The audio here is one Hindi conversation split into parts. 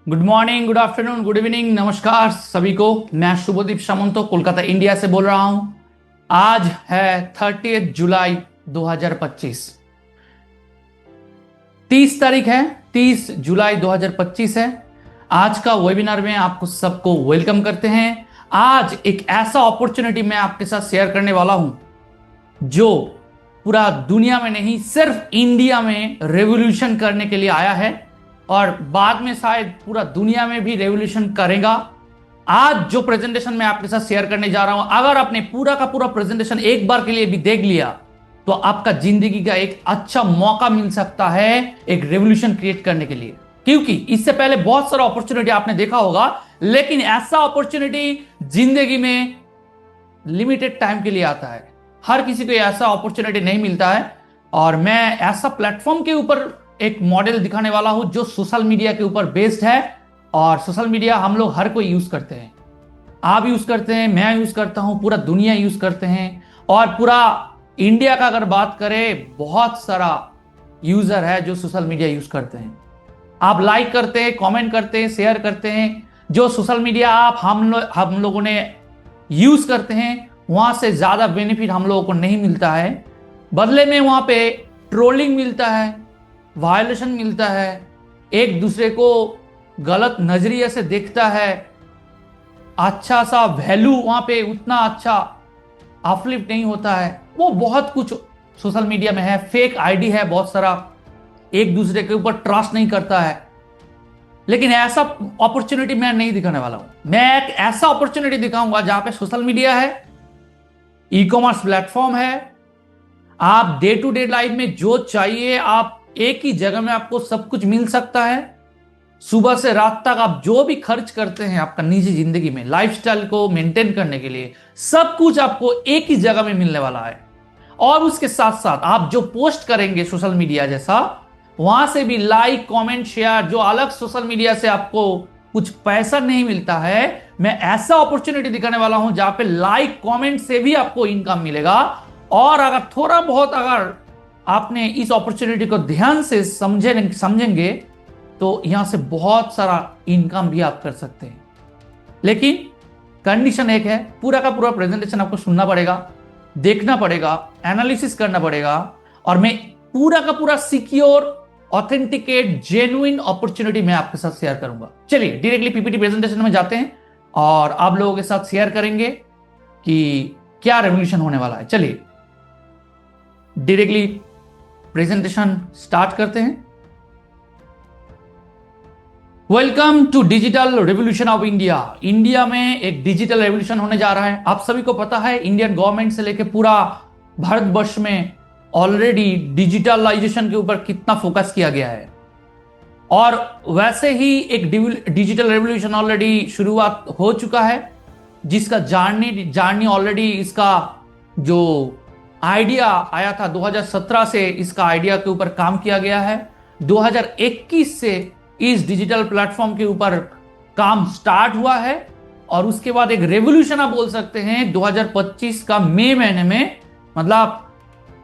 Good morning, good afternoon, good evening, नमस्कार सभी को। मैं शुभदीप सामंतो कोलकाता इंडिया से बोल रहा हूं। आज है 30 जुलाई 2025। 30 तारीख है, 30 जुलाई 2025 है। आज का वेबिनार में आपको सबको वेलकम करते हैं। आज एक ऐसा अपॉर्चुनिटी मैं आपके साथ शेयर करने वाला हूं जो पूरा दुनिया में नहीं, सिर्फ इंडिया में रेवोल्यूशन करने के लिए आया है और बाद में शायद पूरा दुनिया में भी रेवोल्यूशन करेगा। आज जो प्रेजेंटेशन मैं आपके साथ शेयर करने जा रहा हूं, अगर आपने पूरा का पूरा प्रेजेंटेशन एक बार के लिए भी देख लिया तो आपका जिंदगी का एक अच्छा मौका मिल सकता है एक रेवोल्यूशन क्रिएट करने के लिए। क्योंकि इससे पहले बहुत सारा अपॉर्चुनिटी आपने देखा होगा, लेकिन ऐसा अपॉर्चुनिटी जिंदगी में लिमिटेड टाइम के लिए आता है। हर किसी को ऐसा अपॉर्चुनिटी नहीं मिलता है और मैं ऐसा प्लेटफॉर्म के ऊपर एक मॉडल दिखाने वाला हूं जो सोशल मीडिया के ऊपर बेस्ड है। और सोशल मीडिया हम लोग हर कोई यूज करते हैं, आप यूज करते हैं, मैं यूज करता हूं, पूरा दुनिया यूज करते हैं। और पूरा इंडिया का अगर बात करें, बहुत सारा यूजर है जो सोशल मीडिया यूज करते हैं। आप लाइक करते हैं, कमेंट करते हैं, शेयर करते हैं। जो सोशल मीडिया आप हम लोगों ने यूज करते हैं, वहां से ज्यादा बेनिफिट हम लोगों को नहीं मिलता है। बदले में वहां पे ट्रोलिंग मिलता है, वायलेशन मिलता है, एक दूसरे को गलत नजरिए से देखता है। अच्छा सा वैल्यू वहां पे उतना अच्छा अपलिफ्ट नहीं होता है। वो बहुत कुछ सोशल मीडिया में है, फेक आईडी है बहुत सारा, एक दूसरे के ऊपर ट्रस्ट नहीं करता है। लेकिन ऐसा अपॉर्चुनिटी मैं नहीं दिखाने वाला हूं। मैं एक ऐसा अपॉर्चुनिटी दिखाऊंगा जहां पे सोशल मीडिया है, ई कॉमर्स प्लेटफॉर्म है। आप डे टू डे लाइफ में जो चाहिए आप एक ही जगह में आपको सब कुछ मिल सकता है। सुबह से रात तक आप जो भी खर्च करते हैं आपका निजी जिंदगी में, लाइफस्टाइल को मेंटेन करने के लिए, सब कुछ आपको एक ही जगह में मिलने वाला है। और उसके साथ साथ आप जो पोस्ट करेंगे सोशल मीडिया जैसा, वहां से भी लाइक, कमेंट, शेयर, जो अलग सोशल मीडिया से आपको कुछ पैसा नहीं मिलता है, मैं ऐसा अपॉर्चुनिटी दिखाने वाला हूं जहां पे लाइक, कमेंट से भी आपको इनकम मिलेगा। और अगर थोड़ा बहुत अगर आपने इस अपॉर्चुनिटी को ध्यान से समझेंगे तो यहां से बहुत सारा इनकम भी आप कर सकते हैं। लेकिन कंडीशन एक है, पूरा का पूरा प्रेजेंटेशन आपको सुनना पड़ेगा, देखना पड़ेगा, एनालिसिस करना पड़ेगा। और मैं पूरा का पूरा सिक्योर, ऑथेंटिकेट, जेन्युइन अपॉर्चुनिटी मैं आपके साथ शेयर करूंगा। चलिए डायरेक्टली पीपीटी प्रेजेंटेशन में जाते हैं और आप लोगों के साथ शेयर करेंगे कि क्या रेवोल्यूशन होने वाला है। चलिए डायरेक्टली प्रेजेंटेशन स्टार्ट करते हैं। Welcome to digital revolution of India. India में एक डिजिटल रेवोल्यूशन होने जा रहा है। आप सभी को पता है, इंडियन गवर्नमेंट से लेकर पूरा भारतवर्ष में ऑलरेडी डिजिटलाइजेशन के ऊपर कितना फोकस किया गया है। और वैसे ही एक डिजिटल रेवोल्यूशन ऑलरेडी शुरुआत हो चुका है, जिसका जर्नी ऑलरेडी, इसका जो आइडिया आया था 2017 से, इसका आइडिया के ऊपर काम किया गया है। 2021 से इस डिजिटल प्लेटफॉर्म के ऊपर काम स्टार्ट हुआ है और उसके बाद एक रेवोल्यूशन आप बोल सकते हैं 2025 का मई महीने में, मतलब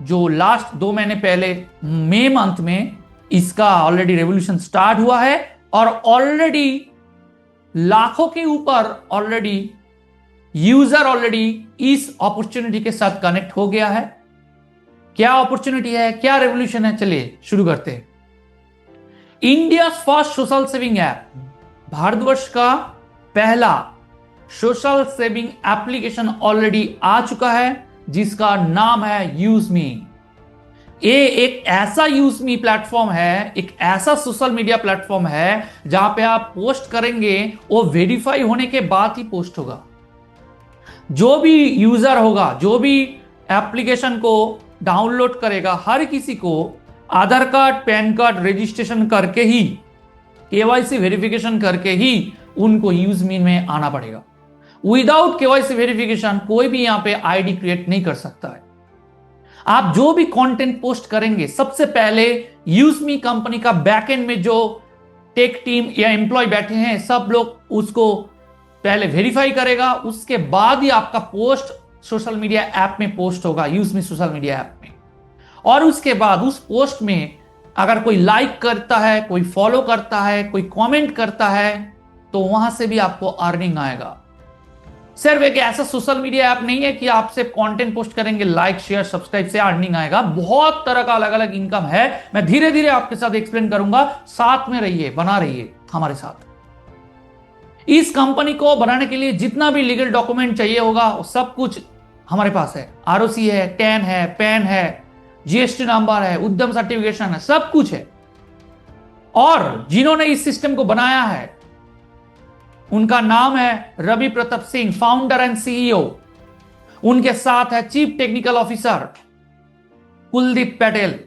जो लास्ट 2 महीने पहले मई मंथ में इसका ऑलरेडी रेवोल्यूशन स्टार्ट हुआ है। और ऑलरेडी लाखों के ऊपर ऑलरेडी यूजर ऑलरेडी इस अपॉर्चुनिटी के साथ कनेक्ट हो गया है। क्या अपॉर्चुनिटी है, क्या रेवोल्यूशन है, चलिए शुरू करते हैं। India first social saving app, Bharatvarsh का पहला सोशल सेविंग एप्लीकेशन ऑलरेडी आ चुका है जिसका नाम है यूजमी। ये एक ऐसा यूजमी प्लेटफॉर्म है, एक ऐसा सोशल मीडिया प्लेटफॉर्म है जहां पे आप पोस्ट करेंगे वो वेरीफाई होने के बाद ही पोस्ट होगा। जो भी यूजर होगा, जो भी एप्लीकेशन को डाउनलोड करेगा, हर किसी को आधार कार्ड, पैन कार्ड रजिस्ट्रेशन करके ही, केवाईसी वेरिफिकेशन करके ही उनको यूजमी में आना पड़ेगा। विदाउट केवाईसी वेरिफिकेशन कोई भी यहां पे आईडी क्रिएट नहीं कर सकता है। आप जो भी कंटेंट पोस्ट करेंगे, सबसे पहले यूजमी कंपनी का बैकएंड में जो टेक टीम या एम्प्लॉय बैठे हैं, सब लोग उसको पहले वेरीफाई करेगा, उसके बाद ही आपका पोस्ट सोशल मीडिया ऐप में पोस्ट होगा, यूजमी सोशल मीडिया ऐप में। और उसके बाद उस पोस्ट में अगर कोई लाइक करता है, कोई फॉलो करता है, कोई कमेंट करता है, तो वहां से भी आपको अर्निंग आएगा। सिर्फ एक ऐसा सोशल मीडिया ऐप नहीं है कि आप सिर्फ कंटेंट पोस्ट करेंगे, लाइक शेयर सब्सक्राइब से अर्निंग आएगा। बहुत तरह का अलग अलग इनकम है, मैं धीरे धीरे आपके साथ एक्सप्लेन करूंगा। साथ में रहिए, बना रहिए हमारे साथ। इस कंपनी को बनाने के लिए जितना भी लीगल डॉक्यूमेंट चाहिए होगा वो सब कुछ हमारे पास है। आरओसी है, टैन है, पैन है, जीएसटी नंबर है, उद्यम सर्टिफिकेशन है, सब कुछ है। और जिन्होंने इस सिस्टम को बनाया है उनका नाम है Ravi Pratap Singh, founder and CEO. उनके साथ है chief technical officer Kuldeep Patel,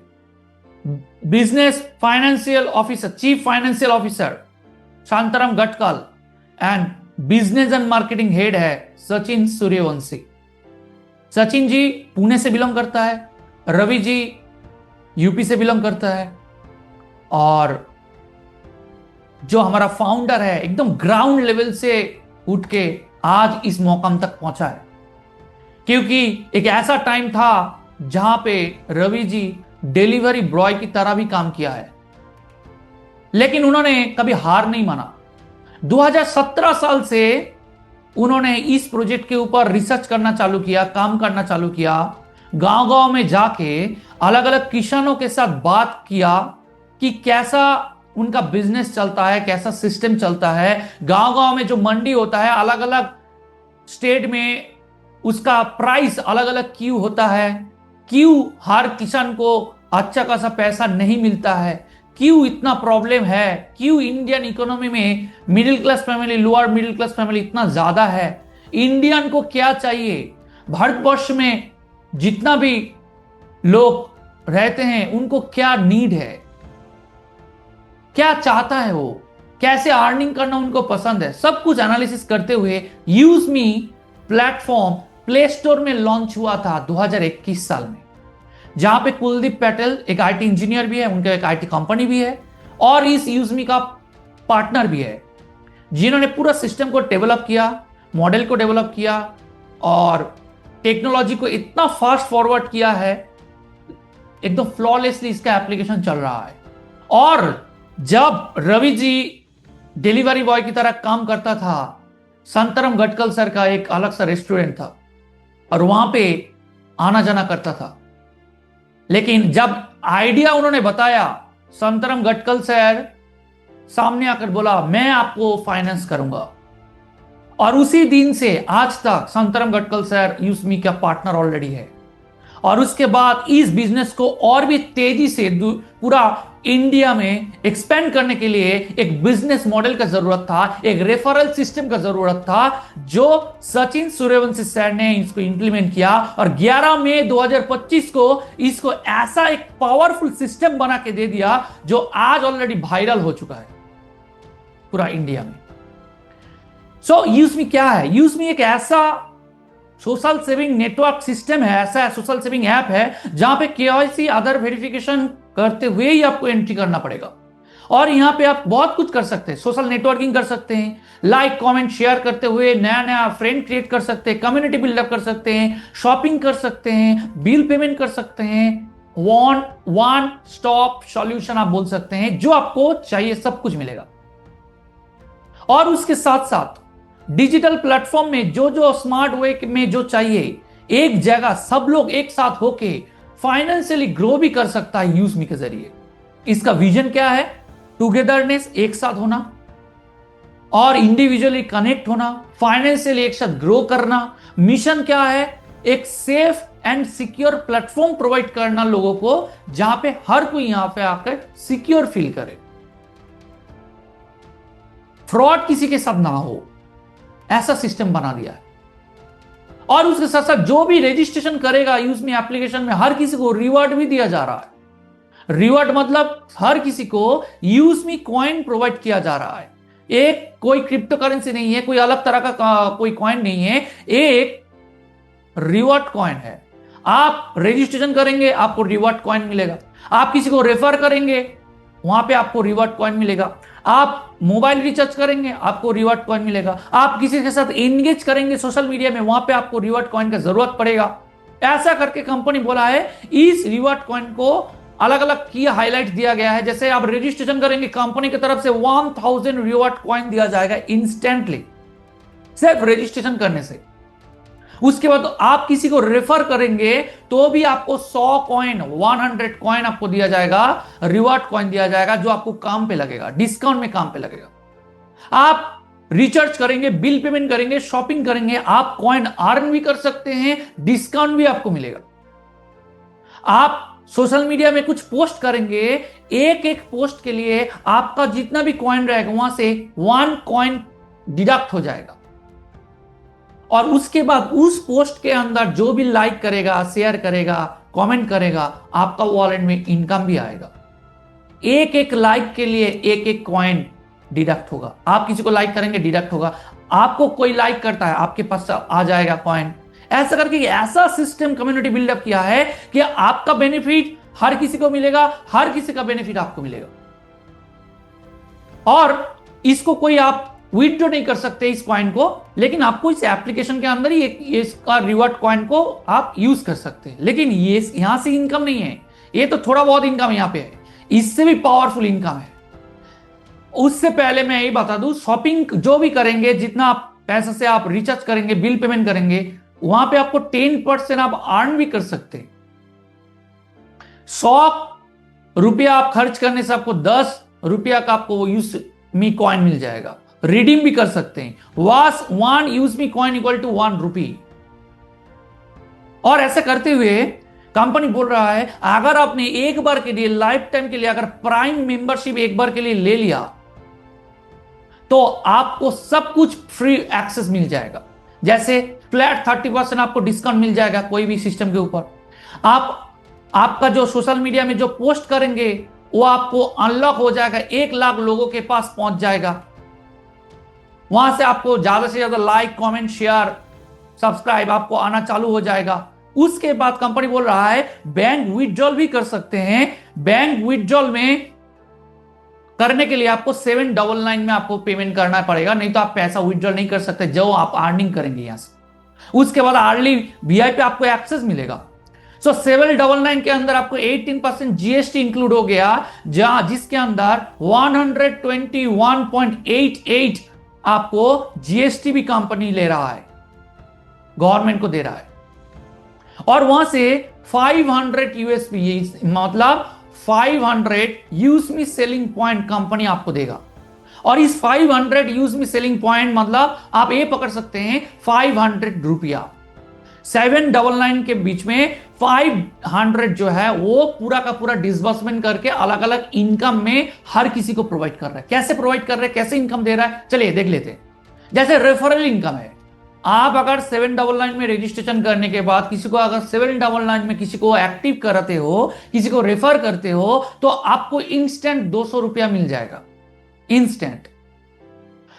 business financial officer, chief financial officer Shantaram Gatkal, and business and marketing head है सचिन सूर्यवंशी। सचिन जी पुणे से बिलोंग करता है, रवि जी यूपी से बिलोंग करता है, और जो हमारा फाउंडर है एकदम ग्राउंड लेवल से उठ के आज इस मुकाम तक पहुंचा है। क्योंकि एक ऐसा टाइम था जहां पे रवि जी डिलीवरी बॉय की तरह भी काम किया है, लेकिन उन्होंने कभी हार नहीं माना। 2017 साल से उन्होंने इस प्रोजेक्ट के ऊपर रिसर्च करना चालू किया, काम करना चालू किया। गांव-गांव में जाके अलग अलग किसानों के साथ बात किया कि कैसा उनका बिजनेस चलता है, कैसा सिस्टम चलता है। गांव-गांव में जो मंडी होता है, अलग अलग स्टेट में उसका प्राइस अलग अलग क्यों होता है, क्यों हर किसान को अच्छा खासा पैसा नहीं मिलता है, क्यों इतना प्रॉब्लम है, क्यों इंडियन इकोनॉमी में middle class family, lower middle class family इतना ज्यादा है, इंडियन को क्या चाहिए, भारतवर्ष में जितना भी लोग रहते हैं उनको क्या नीड है, क्या चाहता है वो, कैसे अर्निंग करना उनको पसंद है, सब कुछ एनालिसिस करते हुए use me platform play store में लॉन्च हुआ था 2021 साल में, जहां पे कुलदीप पटेल एक आईटी इंजीनियर भी है, उनका एक आईटी कंपनी भी है और इस यूजमी का पार्टनर भी है, जिन्होंने पूरा सिस्टम को डेवलप किया, मॉडल को डेवलप किया और टेक्नोलॉजी को इतना फास्ट फॉरवर्ड किया है, एकदम फ्लॉलेसली इसका एप्लीकेशन चल रहा है। और जब रवि जी डिलीवरी बॉय की तरह काम करता था, शांताराम गटकल सर का एक अलग सा रेस्टोरेंट था और वहां पे आना जाना करता था। लेकिन जब आइडिया उन्होंने बताया, शांताराम गटकल सर सामने आकर बोला मैं आपको फाइनेंस करूंगा, और उसी दिन से आज तक शांताराम गटकल सर यूजमी का पार्टनर ऑलरेडी है। और उसके बाद इस बिजनेस को और भी तेजी से पूरा इंडिया में एक्सपेंड करने के लिए एक बिजनेस मॉडल का जरूरत था, एक रेफरल सिस्टम का जरूरत था, जो सचिन सूर्यवंशी सर ने इसको इंप्लीमेंट किया। और 11 मई 2025 को इसको ऐसा एक पावरफुल सिस्टम बना के दे दिया जो आज ऑलरेडी वायरल हो चुका है पूरा इंडिया में। सो यूजमी क्या है? यूजमी एक ऐसा सोशल सेविंग नेटवर्क सिस्टम है, ऐसा सोशल सेविंग ऐप है जहां पे केवाईसी अदर वेरिफिकेशन करते हुए ही आपको एंट्री करना पड़ेगा। और यहां पे आप बहुत कुछ कर सकते हैं, सोशल नेटवर्किंग कर सकते हैं, लाइक कमेंट शेयर करते हुए नया नया फ्रेंड क्रिएट कर सकते हैं, कम्युनिटी बिल्डअप कर सकते हैं, शॉपिंग कर सकते हैं, बिल पेमेंट कर सकते हैं, वन स्टॉप सॉल्यूशन आप बोल सकते हैं, जो आपको चाहिए सब कुछ मिलेगा। और उसके साथ साथ डिजिटल प्लेटफॉर्म में जो जो स्मार्ट वे में जो चाहिए, एक जगह सब लोग एक साथ होके फाइनेंशियली ग्रो भी कर सकता है यूजमी के जरिए। इसका विजन क्या है? टुगेदरनेस, एक साथ होना और इंडिविजुअली कनेक्ट होना, फाइनेंशियली एक साथ ग्रो करना। मिशन क्या है? एक safe and secure platform provide करना लोगों को, जहां पे हर कोई यहां पे आकर सिक्योर फील करे, फ्रॉड किसी के साथ ना हो, ऐसा सिस्टम बना दिया है। और उसके साथ साथ जो भी रजिस्ट्रेशन करेगा यूजमी एप्लीकेशन में, हर किसी को रिवॉर्ड भी दिया जा रहा है। रिवॉर्ड मतलब हर किसी को यूजमी कॉइन प्रोवाइड किया जा रहा है। एक कोई क्रिप्टो करेंसी नहीं है, कोई अलग तरह का कोई कॉइन नहीं है, एक रिवॉर्ड कॉइन है। आप रजिस्ट्रेशन करेंगे आपको रिवॉर्ड कॉइन मिलेगा, आप किसी को रेफर करेंगे वहां पे आपको रिवॉर्ड कॉइन मिलेगा, आप मोबाइल रिचार्ज करेंगे आपको रिवॉर्ड कॉइन मिलेगा, आप किसी के साथ एंगेज करेंगे सोशल मीडिया में, वहां पे आपको रिवॉर्ड कॉइन का जरूरत पड़ेगा। ऐसा करके कंपनी बोला है इस रिवॉर्ड कॉइन को अलग अलग की हाईलाइट दिया गया है। जैसे आप रजिस्ट्रेशन करेंगे, कंपनी की तरफ से 1000 रिवॉर्ड कॉइन दिया जाएगा इंस्टेंटली, सिर्फ रजिस्ट्रेशन करने से। उसके बाद आप किसी को रेफर करेंगे तो भी आपको 100 कॉइन, 100 कॉइन आपको दिया जाएगा, रिवॉर्ड कॉइन दिया जाएगा, जो आपको काम पे लगेगा, डिस्काउंट में काम पे लगेगा। आप रिचार्ज करेंगे, बिल पेमेंट करेंगे, शॉपिंग करेंगे, आप कॉइन अर्न भी कर सकते हैं, डिस्काउंट भी आपको मिलेगा। आप सोशल मीडिया में कुछ पोस्ट करेंगे, एक एक पोस्ट के लिए आपका जितना भी कॉइन रहेगा वहां से 1 कॉइन डिडक्ट हो जाएगा। और उसके बाद उस पोस्ट के अंदर जो भी लाइक करेगा, शेयर करेगा, कमेंट करेगा, आपका वॉलेट में इनकम भी आएगा। एक एक लाइक के लिए एक एक कॉइन डिडक्ट होगा। आप किसी को लाइक करेंगे, डिडक्ट होगा। आपको कोई लाइक करता है, आपके पास आ जाएगा कॉइन। ऐसा करके ऐसा सिस्टम कम्युनिटी बिल्डअप किया है कि आपका बेनिफिट हर किसी को मिलेगा, हर किसी का बेनिफिट आपको मिलेगा। और इसको कोई आप विथड्रॉ नहीं कर सकते इस कॉइन को, लेकिन आपको इस एप्लीकेशन के अंदर ही इसका रिवॉर्ड कॉइन को आप यूज कर सकते हैं। लेकिन ये यहां से इनकम नहीं है, ये तो थोड़ा बहुत इनकम यहां पे है, इससे भी पावरफुल इनकम है। उससे पहले मैं यही बता दूं, शॉपिंग जो भी करेंगे, जितना आप पैसे से आप रिचार्ज करेंगे, बिल पेमेंट करेंगे, वहां पे आपको 10% आप अर्न भी कर सकते हैं। 100 रुपया आप खर्च करने से आपको 10 रुपया का आपको यूज मी कॉइन मिल जाएगा। रिडीम भी कर सकते हैं। Was 1 use me coin equal to 1 rupee. और ऐसा करते हुए कंपनी बोल रहा है, अगर आपने एक बार के लिए, लाइफ टाइम के लिए, अगर प्राइम मेंबरशिप एक बार के लिए ले लिया तो आपको सब कुछ फ्री एक्सेस मिल जाएगा। जैसे फ्लैट 30% आपको डिस्काउंट मिल जाएगा कोई भी सिस्टम के ऊपर। आपका जो सोशल मीडिया में जो पोस्ट करेंगे वो आपको अनलॉक हो जाएगा, 1 लाख लोगों के पास पहुंच जाएगा। वहां से आपको ज्यादा से ज्यादा लाइक, कमेंट, शेयर, सब्सक्राइब आपको आना चालू हो जाएगा। उसके बाद कंपनी बोल रहा है बैंक विथड्रॉल भी कर सकते हैं। बैंक विथड्रॉल में करने के लिए आपको 799 में आपको पेमेंट करना पड़ेगा, नहीं तो आप पैसा विथड्रॉल नहीं कर सकते जो आप अर्निंग करेंगे यहां से। उसके बाद अर्ली वीआई पे आपको एक्सेस मिलेगा। 799 के अंदर आपको 18% जीएसटी इंक्लूड हो गया, जिसके अंदर 121.88 आपको जीएसटी भी कंपनी ले रहा है, गवर्नमेंट को दे रहा है। और वहां से 500 यूएसपी, मतलब 500 use me selling point company आपको देगा। और इस 500 यूज मी सेलिंग पॉइंट मतलब आप ये पकड़ सकते हैं 500 रुपया। 799 के बीच में 500 जो है वो पूरा का पूरा डिसबर्समेंट करके अलग अलग इनकम में हर किसी को प्रोवाइड कर रहा है। कैसे प्रोवाइड कर रहा है, कैसे इनकम दे रहा है, चलिए देख लेते हैं। जैसे रेफरल इनकम है, आप अगर 799 में रजिस्ट्रेशन करने के बाद किसी को, अगर 799 में किसी को एक्टिव कराते हो, किसी को रेफर करते हो, तो आपको इंस्टेंट 200 रुपया मिल जाएगा, इंस्टेंट।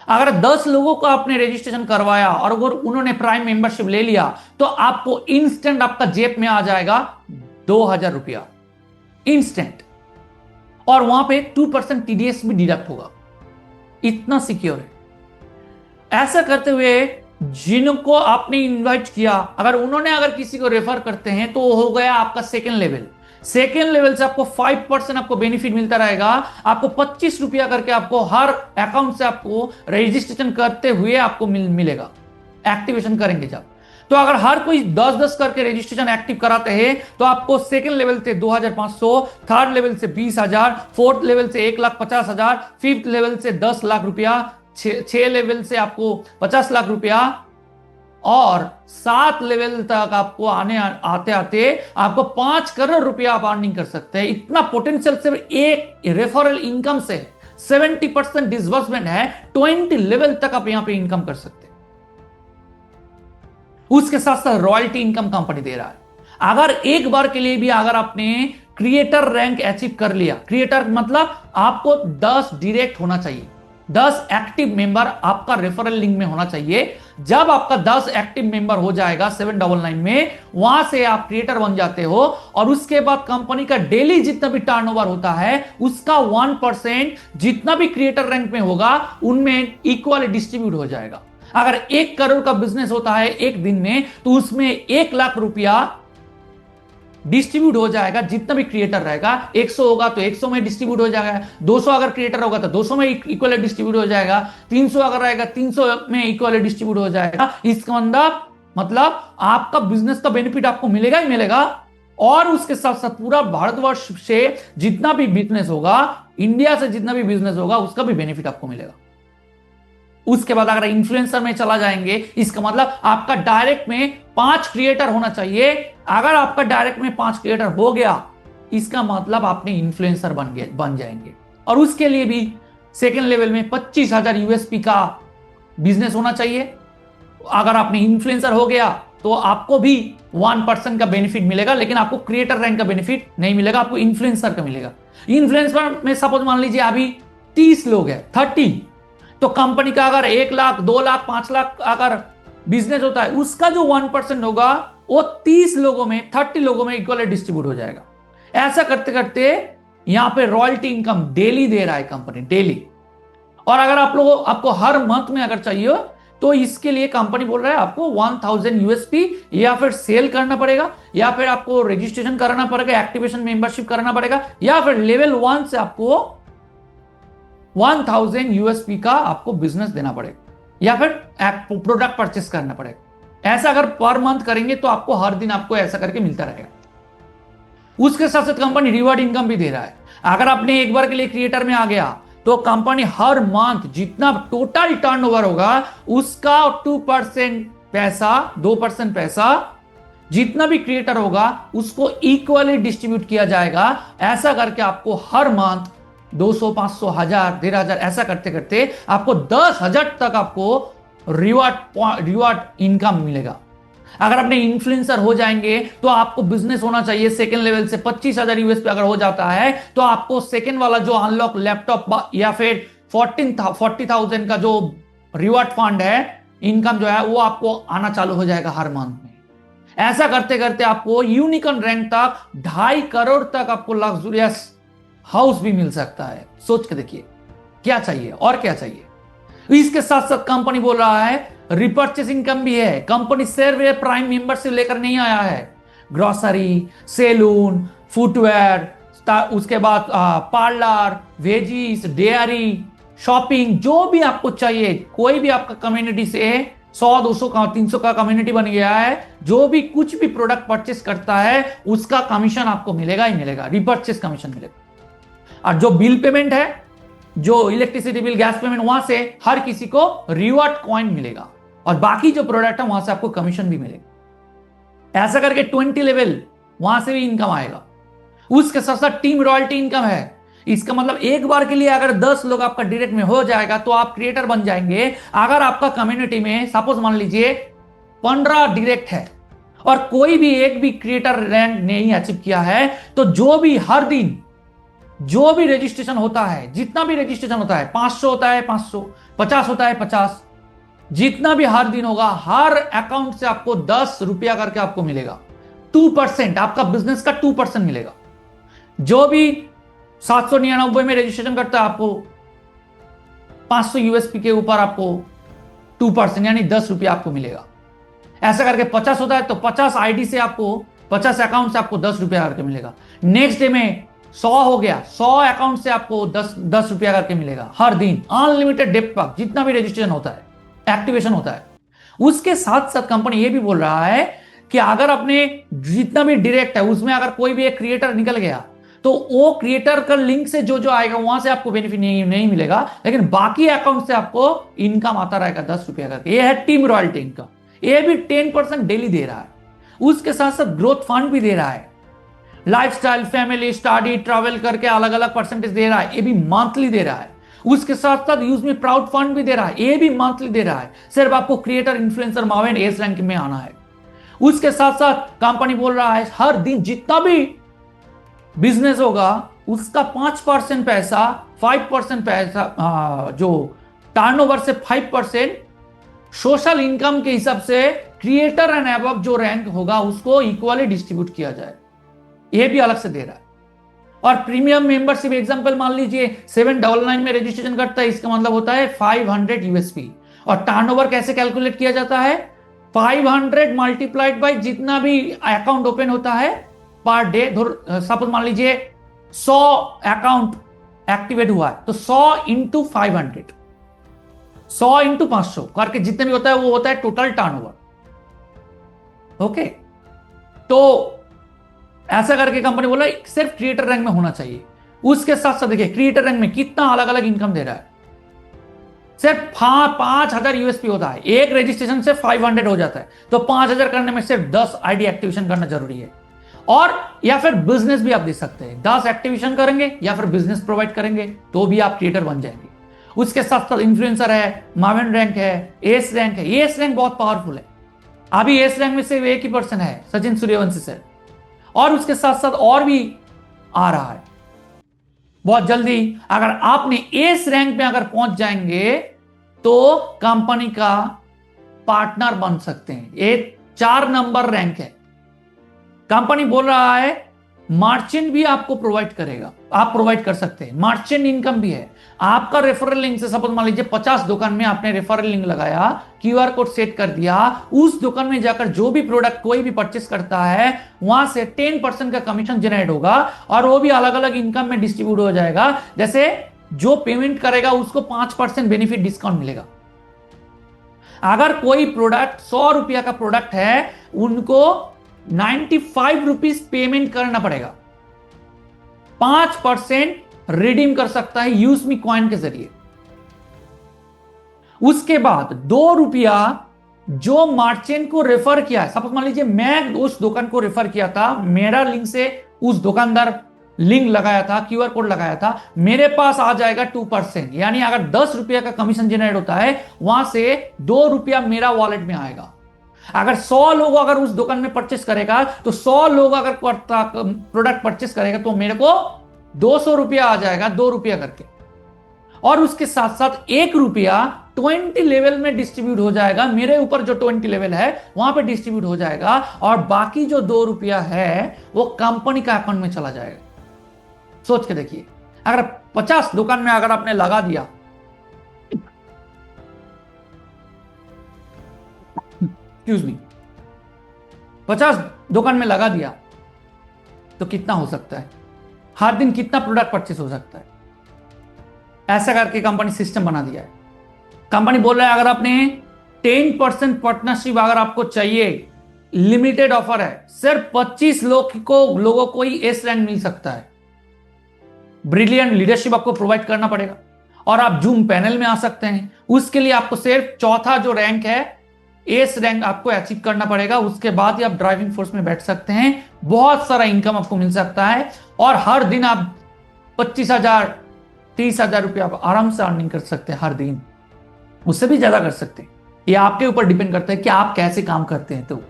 अगर 10 लोगों को आपने रजिस्ट्रेशन करवाया और अगर उन्होंने प्राइम मेंबरशिप ले लिया तो आपको इंस्टेंट आपका जेब में आ जाएगा 2000 रुपया, इंस्टेंट। और वहां पे 2% टीडीएस भी डिडक्ट होगा। इतना सिक्योर है। ऐसा करते हुए जिनको आपने इनवाइट किया, अगर उन्होंने अगर किसी को रेफर करते हैं तो हो गया आपका सेकेंड लेवल। सेकेंड लेवल से आपको 5% आपको बेनिफिट मिलता रहेगा। आपको 25 रुपया करके आपको हर अकाउंट से आपको रजिस्ट्रेशन करते हुए आपको मिलेगा, एक्टिवेशन करेंगे जब। तो अगर हर कोई 10-10 करके रजिस्ट्रेशन एक्टिव कराते हैं तो आपको सेकेंड लेवल से 2500, थर्ड लेवल से 20,000, फोर्थ लेवल से 1,50,000, फिफ्थ लेवल से 10 लाख रुपया, 6 लेवल से आपको 50 लाख रुपया, और 7 लेवल तक आपको आते आते आपको 5 करोड़ रुपया आप अर्निंग कर सकते हैं। इतना पोटेंशियल सिर्फ एक रेफरल इनकम से। 70% डिसबर्समेंट है, 20 लेवल तक आप यहां पे इनकम कर सकते हैं। उसके साथ साथ रॉयल्टी इनकम कंपनी दे रहा है। अगर एक बार के लिए भी अगर आपने क्रिएटर रैंक अचीव कर लिया, क्रिएटर मतलब आपको 10 डायरेक्ट होना चाहिए, 10 एक्टिव मेंबर आपका रेफरल लिंक में होना चाहिए। जब आपका 10 एक्टिव मेंबर हो जाएगा 799 में, वहां से आप क्रिएटर बन जाते हो। और उसके बाद कंपनी का डेली जितना भी टर्नओवर होता है उसका 1% जितना भी क्रिएटर रैंक में होगा उनमें इक्वली डिस्ट्रीब्यूट हो जाएगा। अगर 1 करोड़ का बिजनेस होता है एक दिन में, तो उसमें 1 लाख रुपया डिस्ट्रीब्यूट हो जाएगा। जितना भी क्रिएटर रहेगा, 100 होगा तो 100 में डिस्ट्रीब्यूट हो जाएगा, 200 अगर क्रिएटर होगा तो 200 में इक्वली डिस्ट्रीब्यूट हो जाएगा, 300 अगर रहेगा 300 में इक्वली डिस्ट्रीब्यूट हो जाएगा। इसका मतलब आपका बिजनेस का बेनिफिट आपको मिलेगा ही मिलेगा। और उसके साथ साथ पूरा भारतवर्ष से जितना भी बिजनेस होगा, इंडिया से जितना भी बिजनेस होगा, उसका भी बेनिफिट आपको मिलेगा। उसके बाद अगर इन्फ्लुएंसर में चला जाएंगे, इसका मतलब आपका डायरेक्ट में 5 क्रिएटर होना चाहिए। अगर आपका डायरेक्ट में 5 क्रिएटर हो गया, इसका मतलब आपने इन्फ्लुएंसर बन जाएंगे। और उसके लिए भी सेकेंड लेवल में 25,000 यूएसपी का बिजनेस होना चाहिए। अगर आपने इन्फ्लुएंसर हो गया तो आपको भी 1% का बेनिफिट मिलेगा, लेकिन आपको क्रिएटर रैंक का बेनिफिट नहीं मिलेगा, आपको इन्फ्लुएंसर का मिलेगा। इन्फ्लुएंसर में सपोज मान लीजिए अभी 30 लोग हैं, 30, तो कंपनी का अगर 1 लाख, 2 लाख, 5 लाख अगर बिजनेस होता है, उसका जो 1% होगा वो 30 लोगों में, 30 लोगों में इक्वली डिस्ट्रीब्यूट हो जाएगा। ऐसा करते करते यहां पे रॉयल्टी इनकम डेली दे रहा है कंपनी, डेली। और अगर आपको हर मंथ में अगर चाहिए तो इसके लिए कंपनी बोल रहा है आपको 1000 यूएसपी या फिर सेल करना पड़ेगा, या फिर आपको रजिस्ट्रेशन कराना पड़ेगा, एक्टिवेशन मेंबरशिप कराना पड़ेगा, या फिर लेवल 1 से आपको 1000 यूएसपी का आपको बिजनेस देना पड़ेगा, या फिर प्रोडक्ट परचेस करना पड़ेगा। ऐसा अगर पर मंथ करेंगे तो आपको हर दिन आपको ऐसा करके मिलता रहेगा। उसके साथ साथ कंपनी रिवॉर्ड इनकम भी दे रहा है। अगर आपने एक बार के लिए क्रिएटर में आ गया तो कंपनी हर मंथ जितना टोटल टर्नओवर होगा उसका 2% पैसा, 2% पैसा जितना भी क्रिएटर होगा उसको इक्वली डिस्ट्रीब्यूट किया जाएगा। ऐसा करके आपको हर मंथ 200, 500, 1000, 1500 ऐसा करते करते आपको 10,000 तक आपको रिवॉर्ड इनकम मिलेगा। अगर अपने इन्फ्लुएंसर हो जाएंगे तो आपको बिजनेस होना चाहिए सेकेंड लेवल से 25,000 यूएस पे अगर हो जाता है तो आपको सेकेंड वाला जो अनलॉक लैपटॉप या फिर 40,000 का जो रिवॉर्ड फंड है, इनकम जो है वो आपको आना चालू हो जाएगा हर मंथ में। ऐसा करते करते आपको यूनिकॉर्न रैंक तक 2.5 करोड़ तक आपको लग्जरियस हाउस भी मिल सकता है। सोच के देखिए क्या चाहिए और क्या चाहिए। इसके साथ साथ कंपनी बोल रहा है रिपर्चेस इनकम भी है। कंपनी सिर्फ प्राइम मेंबरशिप लेकर नहीं आया है, ग्रोसरी, सैलून, फुटवेयर, उसके बाद पार्लर, वेजीज, डेयरी, शॉपिंग, जो भी आपको चाहिए, कोई भी आपका कम्युनिटी से 100, 200 का, 300 का कम्युनिटी बन गया है, जो भी कुछ भी प्रोडक्ट परचेस करता है उसका कमीशन आपको मिलेगा ही मिलेगा, रिपर्चेस कमीशन मिलेगा। और जो बिल पेमेंट है, जो इलेक्ट्रिसिटी बिल, गैस पेमेंट, वहां से हर किसी को रिवॉर्ड कॉइन मिलेगा, और बाकी जो प्रोडक्ट है वहां से आपको कमीशन भी मिलेगा। ऐसा करके 20 लेवल वहां से भी इनकम आएगा। उसके साथ साथ टीम रॉयल्टी इनकम है। इसका मतलब एक बार के लिए अगर 10 लोग आपका डायरेक्ट में हो जाएगा तो आप क्रिएटर बन जाएंगे। अगर आपका कम्युनिटी में सपोज मान लीजिए 15 डायरेक्ट है और कोई भी एक भी क्रिएटर रैंक नहीं अचीव किया है, तो जो भी हर दिन जो भी रजिस्ट्रेशन होता है, जितना भी रजिस्ट्रेशन होता है, 500 होता है 500, 50 होता है 50, जितना भी हर दिन होगा, हर अकाउंट से आपको 10 रुपया करके आपको मिलेगा। 2% आपका बिजनेस का 2% मिलेगा। जो भी 799 में रजिस्ट्रेशन करता है आपको 500 यूएसपी के ऊपर आपको 2% यानी 10 रुपया आपको मिलेगा। ऐसा करके 50 होता है तो 50 आईडी से आपको, 50 अकाउंट से आपको 10 रुपया करके मिलेगा। नेक्स्ट डे में 100 हो गया, 100 अकाउंट से आपको 10 रुपया करके मिलेगा हर दिन, अनलिमिटेड डेप्थ तक जितना भी रजिस्ट्रेशन होता है, एक्टिवेशन होता है। उसके साथ साथ कंपनी ये भी बोल रहा है कि अगर अपने जितना भी डायरेक्ट है उसमें अगर कोई भी एक क्रिएटर निकल गया तो वो क्रिएटर का लिंक से जो जो आएगा वहां से आपको बेनिफिट नहीं मिलेगा, लेकिन बाकी अकाउंट से आपको इनकम आता रहेगा 10 रुपया करके। ये है टीम रॉयल्टी इनकम। ये भी 10% डेली दे रहा है। उसके साथ साथ ग्रोथ फंड भी दे रहा है। लाइफस्टाइल, फैमिली, स्टडी, ट्रैवल करके अलग अलग परसेंटेज दे रहा है, ये भी मंथली दे रहा है। उसके साथ साथ यूज में प्राउड फंड भी दे रहा है, ये भी मंथली दे रहा है। सिर्फ आपको क्रिएटर, इन्फ्लुएंसर, मावेंट, एस रैंक में आना है। उसके साथ साथ कंपनी बोल रहा है हर दिन जितना भी बिजनेस होगा उसका 5% पैसा, 5% पैसा, जो टर्नओवर से 5% सोशल इनकम के हिसाब से क्रिएटर एंड अबव जो रैंक होगा उसको इक्वली डिस्ट्रीब्यूट किया जाए, ये भी अलग से दे रहा है। और प्रीमियम मेंबरशिप एग्जांपल मान लीजिए 799 में रजिस्ट्रेशन करता है, इसका मतलब होता है 500 यूएसपी। और टर्नओवर कैसे कैलकुलेट किया जाता है? 500 मल्टीप्लाइड बाय जितना भी अकाउंट ओपन होता है पर डे, सपोज मान लीजिए 100 अकाउंट एक्टिवेट हुआ है तो 100 इंटू 500, 100 इंटू 500 करके जितने भी होता है वो होता है टोटल टर्नओवर। ओके, तो ऐसा करके कंपनी बोला सिर्फ क्रिएटर रैंक में होना चाहिए। उसके साथ साथ देखिए क्रिएटर रैंक में कितना अलग अलग इनकम दे रहा है। सिर्फ 5,000 यूएसपी होता है, एक रजिस्ट्रेशन से 500 हो जाता है, तो 5,000 करने में सिर्फ 10 आईडी एक्टिवेशन करना जरूरी है। और या फिर बिजनेस भी आप दे सकते हैं, 10 एक्टिवेशन करेंगे या फिर बिजनेस प्रोवाइड करेंगे तो भी आप क्रिएटर बन जाएंगे। उसके साथ साथ इन्फ्लुएंसर है, मार्वेन रैंक है, एस रैंक है। एस रैंक बहुत पावरफुल है, अभी एस रैंक में सिर्फ एक ही पर्सन है, सचिन सूर्यवंशी सर। और उसके साथ साथ और भी आ रहा है बहुत जल्दी। अगर आपने एस रैंक में अगर पहुंच जाएंगे तो कंपनी का पार्टनर बन सकते हैं। ये 4 नंबर रैंक है। कंपनी बोल रहा है मार्जिन भी आपको प्रोवाइड करेगा, आप प्रोवाइड कर सकते हैं, मार्जिन इनकम भी है। आपका रेफरल लिंक से सपोज मान लीजिए 50 दुकान में आपने रेफरल लिंक लगाया, क्यूआर कोड सेट कर दिया, उस दुकान में जाकर जो भी प्रोडक्ट कोई भी परचेस करता है वहां से 10% का कमीशन जनरेट होगा और वो भी अलग अलग इनकम में डिस्ट्रीब्यूट हो जाएगा। जैसे जो पेमेंट करेगा उसको 5% बेनिफिट डिस्काउंट मिलेगा। अगर कोई प्रोडक्ट 100 रुपया का प्रोडक्ट है, उनको 95 रुपीज पेमेंट करना पड़ेगा, 5% रिडीम कर सकता है यूज मी कॉइन के जरिए। उसके बाद 2 रुपया जो मार्चेंट को रेफर किया है, सपोज मान लीजिए मैं उस दुकान को रेफर किया था, मेरा लिंक से उस दुकानदार लिंक लगाया था, क्यूआर कोड लगाया था, मेरे पास आ जाएगा 2%। यानी अगर 10 रुपया का कमीशन जनरेट होता है वहां से 2 रुपया मेरा वॉलेट में आएगा। अगर 100 लोग अगर उस दुकान में परचेस करेगा तो 100 लोग अगर प्रोडक्ट परचेस करेगा तो मेरे को 200 रुपया आ जाएगा, 2 रुपया करके। और उसके साथ साथ 1 रुपया 20 लेवल में डिस्ट्रीब्यूट हो जाएगा, मेरे ऊपर जो 20 लेवल है वहां पे डिस्ट्रीब्यूट हो जाएगा। और बाकी जो 2 रुपया है वो कंपनी का अकाउंट में चला जाएगा। सोच के देखिए, अगर 50 दुकान में अगर आपने लगा दिया, एक्सक्यूज मी, 50 दुकान में लगा दिया तो कितना हो सकता है, हर दिन कितना प्रोडक्ट परचेस हो सकता है। ऐसा करके कंपनी सिस्टम बना दिया है। कंपनी बोल रहा है अगर आपने 10% पार्टनरशिप अगर आपको चाहिए, लिमिटेड ऑफर है, सिर्फ 25 लोगों को ही एस रैंक मिल सकता है। ब्रिलियंट लीडरशिप आपको प्रोवाइड करना पड़ेगा और आप जूम पैनल में आ सकते हैं। उसके लिए आपको सिर्फ चौथा जो रैंक है, एस रैंक आपको अचीव करना पड़ेगा। उसके बाद ही आप ड्राइविंग फोर्स में बैठ सकते हैं। बहुत सारा इनकम आपको मिल सकता है और हर दिन आप 25,000 30,000 रुपया आप आराम से अर्निंग कर सकते हैं हर दिन, उससे भी ज्यादा कर सकते हैं। ये आपके ऊपर डिपेंड करता है कि आप कैसे काम करते हैं। तो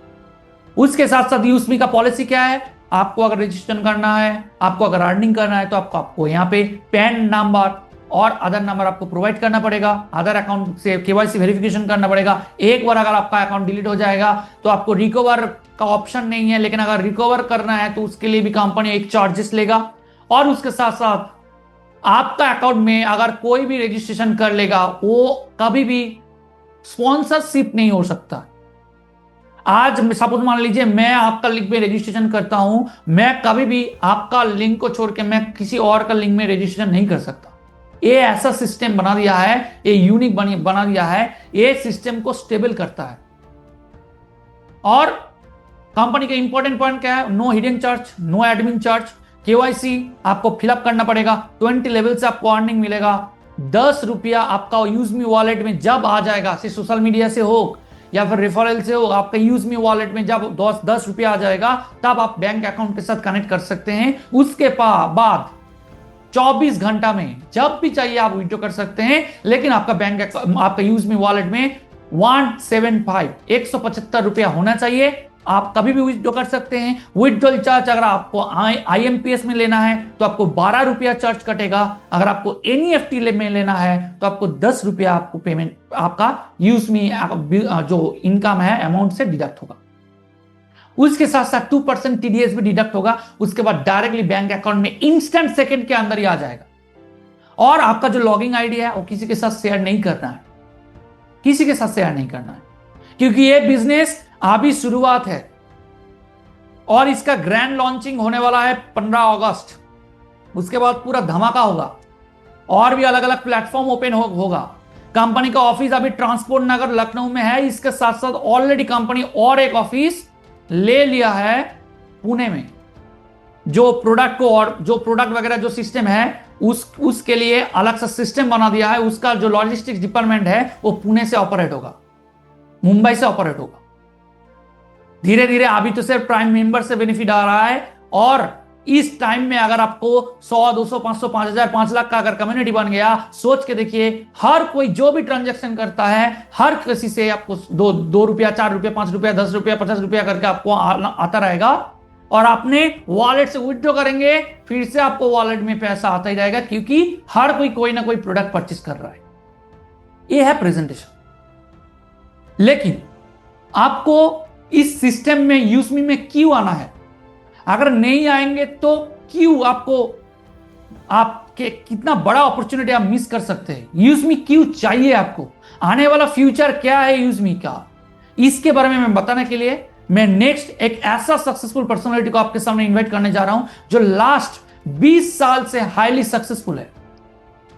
उसके साथ साथ यूसमी का पॉलिसी क्या है, आपको अगर रजिस्ट्रेशन करना है, आपको अगर अर्निंग करना है तो आपको यहाँ पे पैन नंबर और आधार नंबर आपको प्रोवाइड करना पड़ेगा। आधार अकाउंट से केवाईसी वेरिफिकेशन करना पड़ेगा। एक बार अगर आपका अकाउंट डिलीट हो जाएगा तो आपको रिकवर का ऑप्शन नहीं है, लेकिन अगर रिकवर करना है तो उसके लिए भी कंपनी एक चार्जेस लेगा। और उसके साथ साथ आपका अकाउंट में अगर कोई भी रजिस्ट्रेशन कर लेगा वो कभी भी स्पॉन्सरशिप नहीं हो सकता। आज सपोज मान लीजिए मैं आपका लिंक में रजिस्ट्रेशन करता हूं, मैं कभी भी आपका लिंक को छोड़ के मैं किसी और का लिंक में रजिस्ट्रेशन नहीं कर सकता। ये ऐसा सिस्टम बना दिया है, ये यूनिक बना दिया है, ये सिस्टम को स्टेबल करता है। और कंपनी का इंपॉर्टेंट पॉइंट क्या है, no hidden charge, no admin charge. KYC आपको फिलअप करना पड़ेगा, 20 लेवल से आपको अर्निंग मिलेगा। 10 रुपया आपका यूज मी वॉलेट में जब आ जाएगा, सोशल मीडिया से हो या फिर रेफरल से हो, आपका यूज मी वॉलेट में जब 10 रुपया आ जाएगा तब आप बैंक अकाउंट के साथ कनेक्ट कर सकते हैं। उसके बाद 24 घंटा में जब भी चाहिए आप विड्रॉ कर सकते हैं, लेकिन आपका बैंक आपका यूज मी वॉलेट में 175 रुपया होना चाहिए। आप कभी भी विड्रॉ कर सकते हैं। विड्रॉल चार्ज अगर आपको आईएमपीएस में लेना है तो आपको 12 रुपया चार्ज कटेगा। अगर आपको एनईएफटी में लेना है तो आपको 10 रुपया आपको पेमेंट आपका यूज मी जो इनकम है अमाउंट से डिडक्ट होगा। उसके साथ साथ 2% टीडीएस भी डिडक्ट होगा। उसके बाद डायरेक्टली बैंक अकाउंट में इंस्टेंट सेकंड के अंदर ही आ जाएगा। और आपका जो लॉगिंग आईडी है वो किसी के साथ शेयर नहीं करना है, किसी के साथ शेयर नहीं करना है, क्योंकि ये बिजनेस अभी शुरुआत है। और इसका ग्रैंड लॉन्चिंग होने वाला है 15 अगस्त। उसके बाद पूरा धमाका होगा और भी अलग अलग प्लेटफॉर्म ओपन होगा। कंपनी का ऑफिस अभी ट्रांसपोर्ट नगर लखनऊ में है। इसके साथ साथ ऑलरेडी कंपनी और एक ऑफिस ले लिया है पुणे में। जो प्रोडक्ट को और जो प्रोडक्ट वगैरह जो सिस्टम है उसके लिए अलग सा सिस्टम बना दिया है। उसका जो लॉजिस्टिक्स डिपार्टमेंट है वो पुणे से ऑपरेट होगा, मुंबई से ऑपरेट होगा। धीरे धीरे अभी तो सिर्फ प्राइम मेंबर से बेनिफिट आ रहा है और इस टाइम में अगर आपको 100, 200, 500, 5000, 5 लाख का अगर कम्युनिटी बन गया, सोच के देखिए, हर कोई जो भी ट्रांजैक्शन करता है हर किसी से आपको 2 रुपया, 4 रुपया, 5 रुपया, 10 रुपया, 50 रुपया करके आपको आता रहेगा और अपने वॉलेट से विथड्रॉ करेंगे, फिर से आपको वॉलेट में पैसा आता ही जाएगा, क्योंकि हर कोई ना कोई प्रोडक्ट परचेस कर रहा है। यह है प्रेजेंटेशन। लेकिन आपको इस सिस्टम में यूज़मी में क्यों आना है? अगर नहीं आएंगे तो क्यों आपके कितना बड़ा अपॉर्चुनिटी आप मिस कर सकते हैं? यूज़मी क्यों चाहिए आपको? आने वाला फ्यूचर क्या है यूज़मी का, इसके बारे में मैं बताने के लिए मैं नेक्स्ट एक ऐसा सक्सेसफुल पर्सनालिटी को आपके सामने इनवाइट करने जा रहा हूं जो लास्ट 20 साल से हाईली सक्सेसफुल है।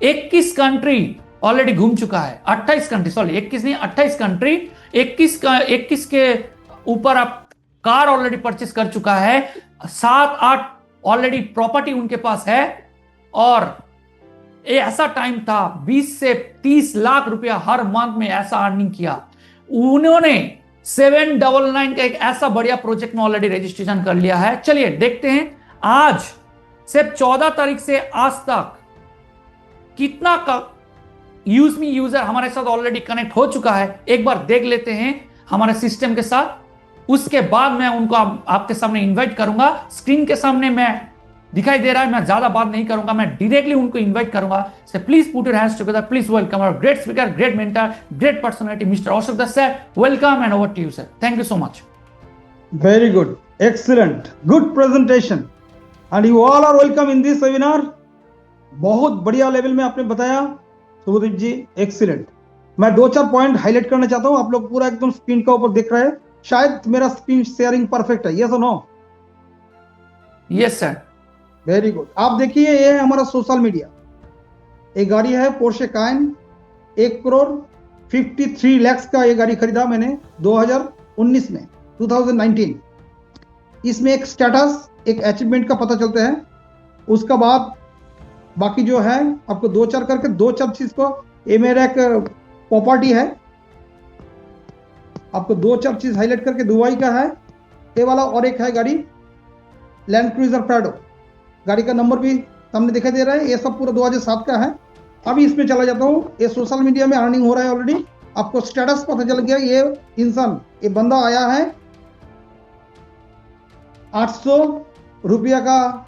21 कंट्री ऑलरेडी घूम चुका है। 28 कंट्री, सॉरी 21 नहीं 28 कंट्री, 21 के ऊपर आप कार ऑलरेडी परचेस कर चुका है। 7-8 ऑलरेडी प्रॉपर्टी उनके पास है और ऐसा टाइम था 20 से 30 लाख रुपया हर मंथ में ऐसा अर्निंग किया। उन्होंने 799 का एक ऐसा बढ़िया प्रोजेक्ट में ऑलरेडी रजिस्ट्रेशन कर लिया है। चलिए देखते हैं आज सिर्फ 14 तारीख से आज तक कितना का यूज़मी यूजर हमारे साथ ऑलरेडी कनेक्ट हो चुका है। एक बार देख लेते हैं हमारे सिस्टम के साथ, उसके बाद मैं उनको आपके सामने इनवाइट करूंगा। स्क्रीन के सामने मैं दिखाई दे रहा है, मैं ज्यादा बात नहीं करूंगा, मैं डायरेक्टली उनको इनवाइट करूंगा। So please put your hands together, please welcome our great speaker, great mentor, great personality mister Ashok Dutt sir. Welcome and over to you sir. Thank you so much. Very good, excellent, good presentation, and you all are welcome in this webinar. बहुत बढ़िया लेवल में आपने बताया शुभदीप जी, एक्सीलेंट। मैं 2-4 पॉइंट हाईलाइट करना चाहता हूं। आप लोग पूरा एकदम स्क्रीन का ऊपर देख रहे हैं, शायद मेरा स्क्रीन शेयरिंग परफेक्ट है, यस और no? Yes sir. Very good. आप देखिए, ये है हमारा सोशल मीडिया। एक गाड़ी है पोर्शे कायन, 1,53 लाख का ये गाड़ी खरीदा मैंने 2019 में, 2019। इसमें एक स्टेटस, एक अचीवमेंट का पता चलता है। उसका बाद बाकी जो है आपको 2-4 चीज को, ये मेरा एक प्रॉपर्टी है, आपको 2-4 चीज हाईलाइट करके दुबई का है ये वाला, और एक है गाड़ी लैंड क्रूजर प्राडो, गाड़ी का नंबर भी सामने दिखाई दे रहा है। ये सब पूरा 2007 का है। अभी इसमें चला जाता हूँ, ये सोशल मीडिया में अर्निंग हो रहा है ऑलरेडी। आपको स्टेटस पता चल गया। ये इंसान, ये बंदा आया है 800 रुपया का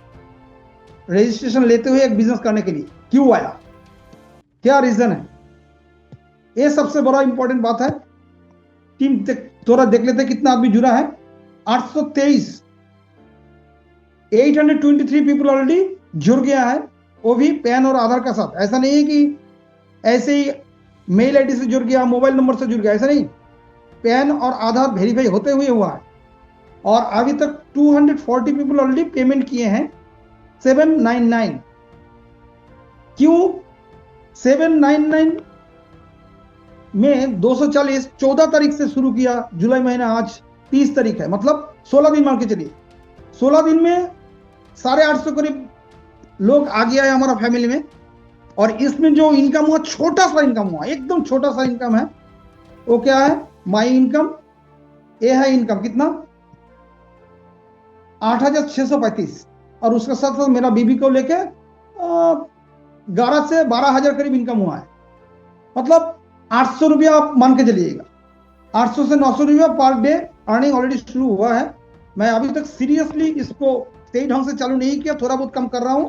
रजिस्ट्रेशन लेते हुए एक बिजनेस करने के लिए। क्यों आया, क्या रीजन है, ये सबसे बड़ा इंपॉर्टेंट बात है। टीम थोड़ा देख लेते कितना आदमी जुड़ा है। 823 पीपल ऑलरेडी जुड़ गया है, वो भी पैन और आधार का साथ। ऐसा नहीं है कि ऐसे ही मेल आईडी से जुड़ गया, मोबाइल नंबर से जुड़ गया, ऐसा नहीं। पैन और आधार वेरीफाई होते हुए हुआ है। और अभी तक 240 पीपल ऑलरेडी पेमेंट किए हैं 799। क्यों 799 में 240 14 तारीख से शुरू किया, जुलाई महीना, आज 30 तारीख है, मतलब 16 दिन मान के चलिए। 16 दिन में 850 करीब लोग आ गया है हमारा फैमिली में। और इसमें जो इनकम हुआ, छोटा सा इनकम हुआ, एकदम छोटा सा इनकम है। वो क्या है, माई इनकम। ये है इनकम कितना, 8,635। और उसके साथ साथ मेरा बीबी को लेके 11 से 12,000 करीब इनकम हुआ है। मतलब 800 रुपया आप मान के चलिएगा, 800 से 900 रुपया पर डे अर्निंग ऑलरेडी शुरू हुआ है। मैं अभी तक सीरियसली इसको सही ढंग से चालू नहीं किया, थोड़ा बहुत कम कर रहा हूं।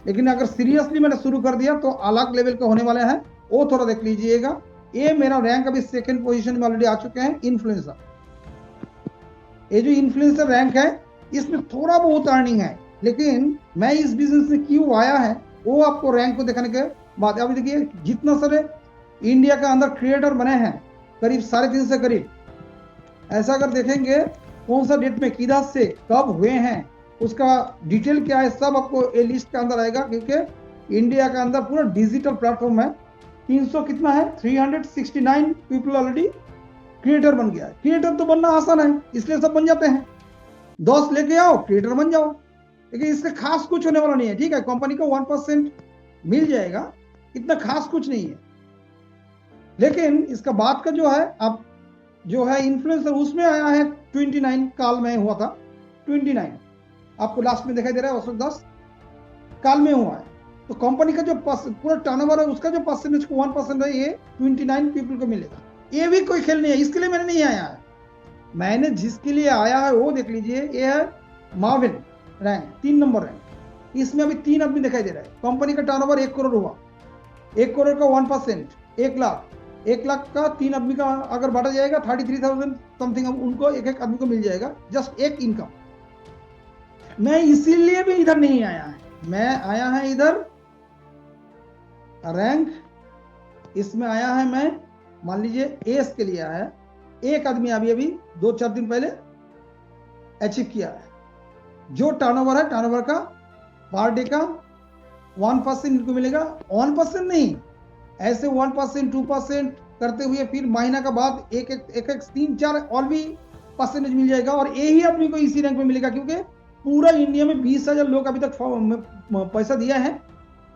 लेकिन अगर सीरियसली मैंने शुरू कर दिया तो अलग लेवल के होने वाले हैं, वो थोड़ा देख लीजिएगा। ये मेरा रैंक अभी 2nd पोजीशन में ऑलरेडी आ चुके हैं, इन्फ्लुएंसर। ये जो इन्फ्लुएंसर रैंक है, इसमें थोड़ा बहुत अर्निंग है। लेकिन मैं इस बिजनेस में क्यों आया है, वो आपको रैंक को देखने के बाद। अभी देखिए, जितना सारे इंडिया के अंदर क्रिएटर बने हैं, करीब 350 करीब। ऐसा अगर देखेंगे कौन सा डेट में किधर से कब हुए हैं, उसका डिटेल क्या है, सब आपको ये लिस्ट के अंदर आएगा, क्योंकि इंडिया के अंदर पूरा डिजिटल प्लेटफॉर्म है। 300 कितना है, 369 पीपल ऑलरेडी क्रिएटर बन गया है। क्रिएटर तो बनना आसान है, इसलिए सब बन जाते हैं। 10 लेके आओ, क्रिएटर बन जाओ। लेकिन इससे खास कुछ होने वाला नहीं है, ठीक है। कंपनी को 1% मिल जाएगा, इतना खास कुछ नहीं है। लेकिन इसका बाद का जो है, आप जो है इन्फ्लुएंसर, उसमें आया है 29, काल में हुआ था 29, आपको लास्ट में दिखाई दे रहा है, उसमें 10 काल में हुआ है। तो कंपनी का जो पूरा टर्नओवर है, उसका जो परसेंटेज को 1% है, ये 29 पीपल को मिलेगा। ये भी कोई खेल नहीं है, इसके लिए मैंने नहीं आया है। मैंने जिसके लिए आया है वो देख लीजिए, ये है मार्विन रैंक, 3 नंबर रैंक। इसमें अभी 3 आदमी दिखाई दे रहा है। कंपनी का टर्नओवर 1 करोड़ हुआ, 1 करोड़ का 1%, 1 लाख, 1 लाख का 3 आदमी का अगर बांटा जाएगा 33,000 समथिंग उनको एक आदमी को मिल जाएगा, जस्ट एक इनकम। मैं इसीलिए भी इधर नहीं आया है, मैं आया है इधर रैंक, इसमें आया है मैं, मान लीजिए एस के लिए आया है। एक आदमी अभी 2-4 दिन पहले अचीव किया है। जो टर्नओवर है, टर्नओवर का पर डे का 1% इनको मिलेगा। 1% नहीं, ऐसे 1%, 2% करते हुए फिर महीना का बाद एक 3-4 और भी परसेंटेज मिल जाएगा। और यही आदमी को इसी रैंक में मिलेगा, क्योंकि पूरा इंडिया में 20,000 लोग अभी तक पैसा दिया है।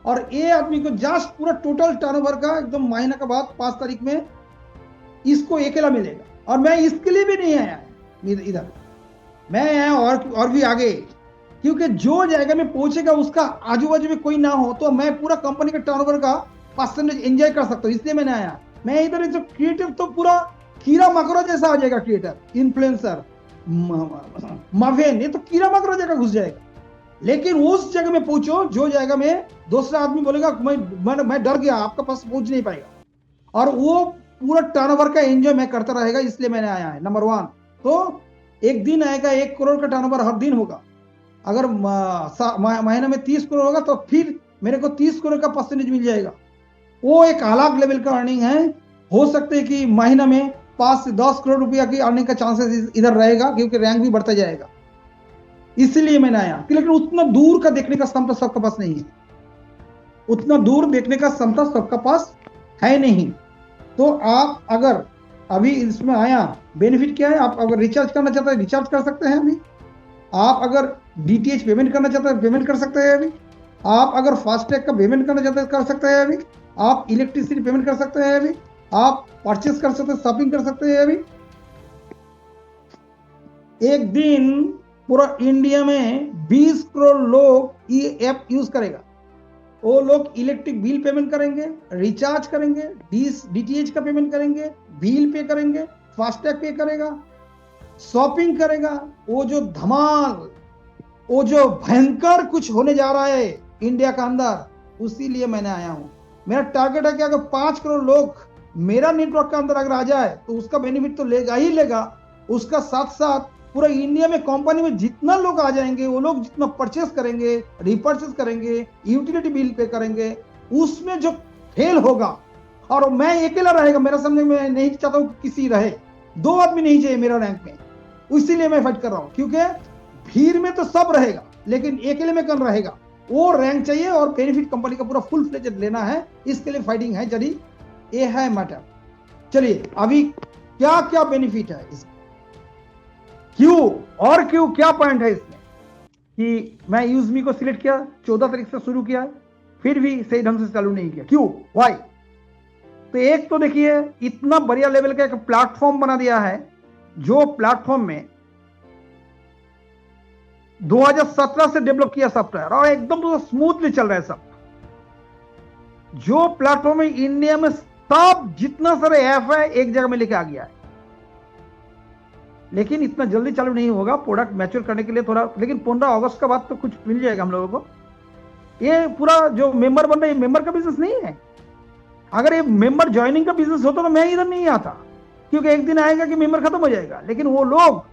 और ये आदमी को जस्ट पूरा टोटल टर्नओवर का एकदम महीना का बाद 5 तारीख में इसको अकेला मिलेगा। और मैं इसके लिए भी नहीं आया इधर, मैं आया और भी आगे, क्योंकि जो जगह में पहुंचेगा उसका आजू बाजू में कोई ना हो, तो मैं पूरा कंपनी के टर्नओवर का परसेंटेज एंजॉय कर सकता हूँ, इसलिए मैंने आया। मैं इधर जो क्रिएटिव तो पूरा कीड़ा मकोड़ा जैसा आ जाएगा, क्रिएटर, इन्फ्लुएंसर, मावेन, ये तो कीड़ा मकोड़ा जगह घुस जाएगा। लेकिन उस जगह में पहुंचो जो जगह में दूसरा आदमी बोलेगा मैं डर गया, आपका पास पहुंच नहीं पाएगा, और वो पूरा टर्नओवर का एंजॉय मैं करता रहेगा, इसलिए मैंने आया है। नंबर 1 तो एक दिन आएगा 1 करोड़ का टर्नओवर हर दिन होगा। अगर महीने में 30 करोड़ होगा तो फिर मेरे को 30 करोड़ का परसेंटेज मिल जाएगा। वो एक अलग लेवल का अर्निंग है। हो सकता है कि महीना में 5 से 10 करोड़ रुपया की अर्निंग का चांसेस इधर रहेगा, क्योंकि रैंक भी बढ़ता जाएगा, इसलिए मैंने आया। लेकिन उतना दूर का देखने का क्षमता सबके पास नहीं है, उतना दूर देखने का क्षमता सबके पास है नहीं। तो आप अगर अभी इसमें आया, बेनिफिट क्या है, आप अगर रिचार्ज करना चाहते हैं रिचार्ज कर सकते हैं अभी। आप अगर डीटीएच पेमेंट करना चाहते हैं पेमेंट कर सकते हैं अभी। आप अगर फास्टैग का पेमेंट करना चाहते हैं कर सकते हैं अभी। आप इलेक्ट्रिसिटी पेमेंट कर सकते हैं अभी। आप परचेस कर सकते हैं, शॉपिंग कर सकते हैं अभी। एक दिन पूरा इंडिया में 20 करोड़ लोग ये ऐप यूज करेगा। वो लोग इलेक्ट्रिक बिल पेमेंट करेंगे, रिचार्ज करेंगे, डीटीएच का पेमेंट करेंगे, बिल पे करेंगे, फास्टैग पे करेगा, शॉपिंग करेगा। वो जो धमाल, वो जो भयंकर कुछ होने जा रहा है इंडिया का अंदर, उसी लिए मैंने आया हूं। मेरा टारगेट है कि अगर 5 करोड़ लोग मेरा नेटवर्क के अंदर अगर आ जाए तो उसका बेनिफिट तो लेगा ही लेगा। उसका साथ साथ पूरा इंडिया में कंपनी में जितना लोग आ जाएंगे, वो लोग जितना परचेस करेंगे, रिपर्चेस करेंगे, यूटिलिटी बिल पे करेंगे, उसमें जो फेल होगा, और मैं अकेला रहेगा, मेरा सामने में नहीं चाहता हूँ किसी रहे, 2 आदमी नहीं चाहिए मेरा रैंक में, इसीलिए मैं फाइट कर रहा हूँ। क्योंकि भीड़ में तो सब रहेगा, लेकिन अकेले में कौन रहेगा, वो रैंक चाहिए और बेनिफिट कंपनी का पूरा फुल फ्लेजेड लेना है, इसके लिए फाइटिंग है। चलिए, ये है मैटर। चलिए, अभी क्या क्या बेनिफिट है इसमें, क्यों क्या पॉइंट है इसमें कि मैं यूजमी को सिलेक्ट किया, 14 तारीख से शुरू किया, फिर भी सही ढंग से चालू नहीं किया, क्यों, वाई? तो एक तो देखिए, इतना बढ़िया लेवल का एक प्लेटफॉर्म बना दिया है, जो प्लेटफॉर्म में 2017 से डेवलप किया सॉफ्टवेयर, और एकदम तो स्मूथली चल रहा है सब। जो प्लेटफॉर्म है इंडिया में सब जितना सारे ऐप है एक जगह में लेके आ गया है। लेकिन इतना जल्दी चालू नहीं होगा, प्रोडक्ट मैच्योर करने के लिए थोड़ा, लेकिन 15 अगस्त के बाद तो कुछ मिल जाएगा हम लोगों को। ये पूरा जो मेंबर बन रहा है, मेंबर का बिजनेस नहीं है। अगर ये मेंबर ज्वाइनिंग का बिजनेस होता तो मैं इधर नहीं आता, क्योंकि एक दिन आएगा कि मेंबर खत्म हो जाएगा। लेकिन वो लोग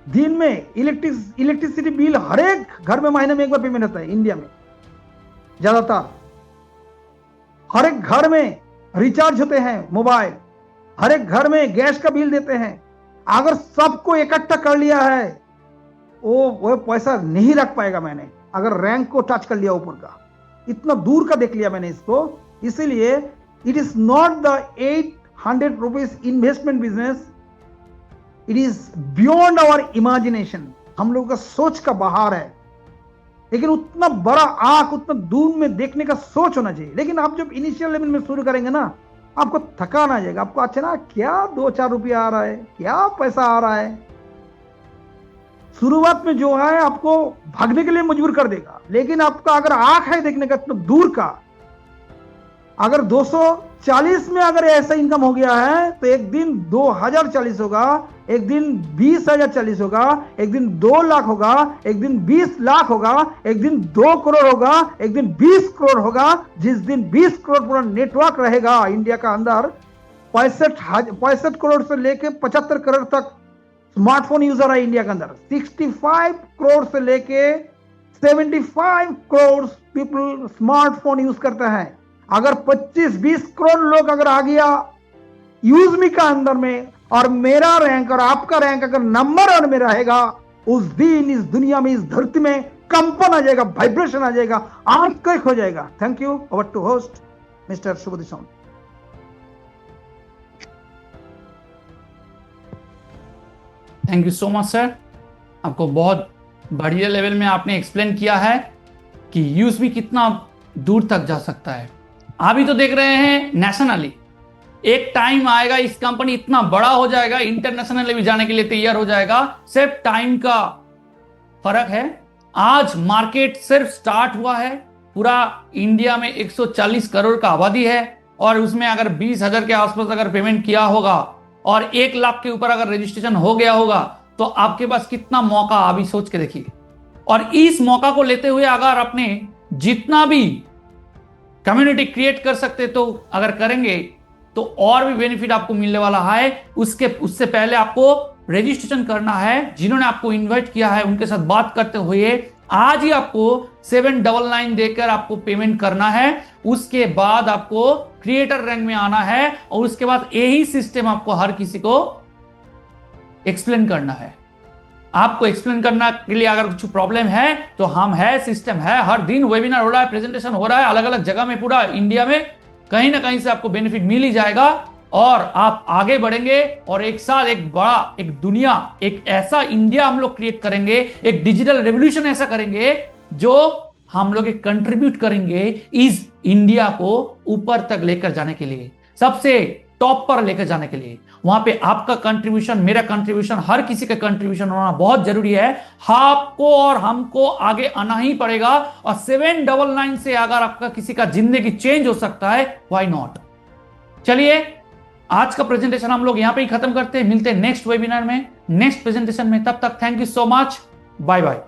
दिन में इलेक्ट्रिसिटी बिल हर एक घर में महीने में एक बार पेमेंट होता है इंडिया में, ज्यादातर हर एक घर में रिचार्ज होते हैं मोबाइल, हर एक घर में गैस का बिल देते हैं, अगर सबको इकट्ठा कर लिया है, वो पैसा नहीं रख पाएगा। मैंने अगर रैंक को टच कर लिया ऊपर का, इतना दूर का देख लिया मैंने इसको। इसीलिए it is not the 800 rupees investment business, it is beyond our imagination. हम लोगों का सोच का बाहर है, लेकिन उतना बड़ा आंख, उतना दूर में देखने का सोच होना चाहिए। लेकिन आप जब इनिशियल लेवल में शुरू करेंगे ना, आपको थकान आ जाएगा। आपको अच्छा ना, क्या 2-4 रुपया आ रहा है, क्या पैसा आ रहा है। शुरुआत में जो है आपको भागने के लिए मजबूर कर देगा। लेकिन आपका अगर आंख है देखने का इतना दूर का, अगर 240 में अगर ऐसा इनकम हो गया है, तो एक दिन 2040 होगा, एक दिन 20,040 होगा, एक दिन 2 लाख होगा, एक दिन 20 लाख होगा, एक दिन 2 करोड़ होगा, एक दिन 20 करोड़ होगा। जिस दिन 20 करोड़ पूरा नेटवर्क रहेगा इंडिया का अंदर, 65 करोड़ से लेके 75 करोड़ तक स्मार्टफोन यूजर है इंडिया के अंदर। 65 करोड़ से लेके 75 करोड़ पीपल स्मार्टफोन यूज करते हैं। अगर 25-20 करोड़ लोग अगर आ गया यूज मी का अंदर में, और मेरा रैंक और आपका रैंक अगर नंबर 1 में रहेगा, उस दिन इस दुनिया में, इस धरती में कंपन आ जाएगा, वाइब्रेशन आ जाएगा, अर्थक्वेक हो जाएगा। Thank you. Over to host mister Shubhdeep Son. Thank you so much sir. आपको बहुत बढ़िया लेवल में आपने एक्सप्लेन किया है कि यूज भी कितना दूर तक जा सकता है। अभी तो देख रहे हैं नेशनली, एक टाइम आएगा इस कंपनी इतना बड़ा हो जाएगा, इंटरनेशनल भी जाने के लिए तैयार हो जाएगा। सिर्फ टाइम का फर्क है। आज मार्केट सिर्फ स्टार्ट हुआ है। पूरा इंडिया में 140 करोड़ का आबादी है, और उसमें अगर 20,000 के आसपास अगर पेमेंट किया होगा और 1 लाख के ऊपर अगर रजिस्ट्रेशन हो गया होगा, तो आपके पास कितना मौका, अभी सोच के देखिए। और इस मौका को लेते हुए अगर अपने जितना भी कम्युनिटी क्रिएट कर सकते तो अगर करेंगे, तो और भी बेनिफिट आपको मिलने वाला है। उससे पहले आपको रजिस्ट्रेशन करना है। जिन्होंने आपको इनवाइट किया है उनके साथ बात करते हुए आज ही आपको 799 देकर आपको पेमेंट करना है। उसके बाद आपको क्रिएटर रैंक में आना है, और उसके बाद यही सिस्टम आपको हर किसी को एक्सप्लेन करना है। आपको एक्सप्लेन करने के लिए अगर कुछ प्रॉब्लम है तो हम है, सिस्टम है। हर दिन वेबिनार हो रहा है, प्रेजेंटेशन हो रहा है अलग अलग जगह में, पूरा इंडिया में कहीं ना कहीं से आपको बेनिफिट मिल ही जाएगा, और आप आगे बढ़ेंगे। और एक साथ एक बड़ा, एक दुनिया, एक ऐसा इंडिया हम लोग क्रिएट करेंगे, एक डिजिटल रेवोल्यूशन ऐसा करेंगे जो हम लोग एक कंट्रीब्यूट करेंगे इस इंडिया को ऊपर तक लेकर जाने के लिए, सबसे टॉप पर लेकर जाने के लिए। वहां पे आपका कंट्रीब्यूशन, मेरा कंट्रीब्यूशन, हर किसी का कंट्रीब्यूशन होना बहुत जरूरी है। आपको और हमको आगे आना ही पड़ेगा। और 799 से अगर आपका किसी का जिंदगी चेंज हो सकता है, व्हाई नॉट। चलिए, आज का प्रेजेंटेशन हम लोग यहां पे ही खत्म करते हैं। मिलते हैं नेक्स्ट वेबिनार में, नेक्स्ट प्रेजेंटेशन में। तब तक thank you so much. Bye bye.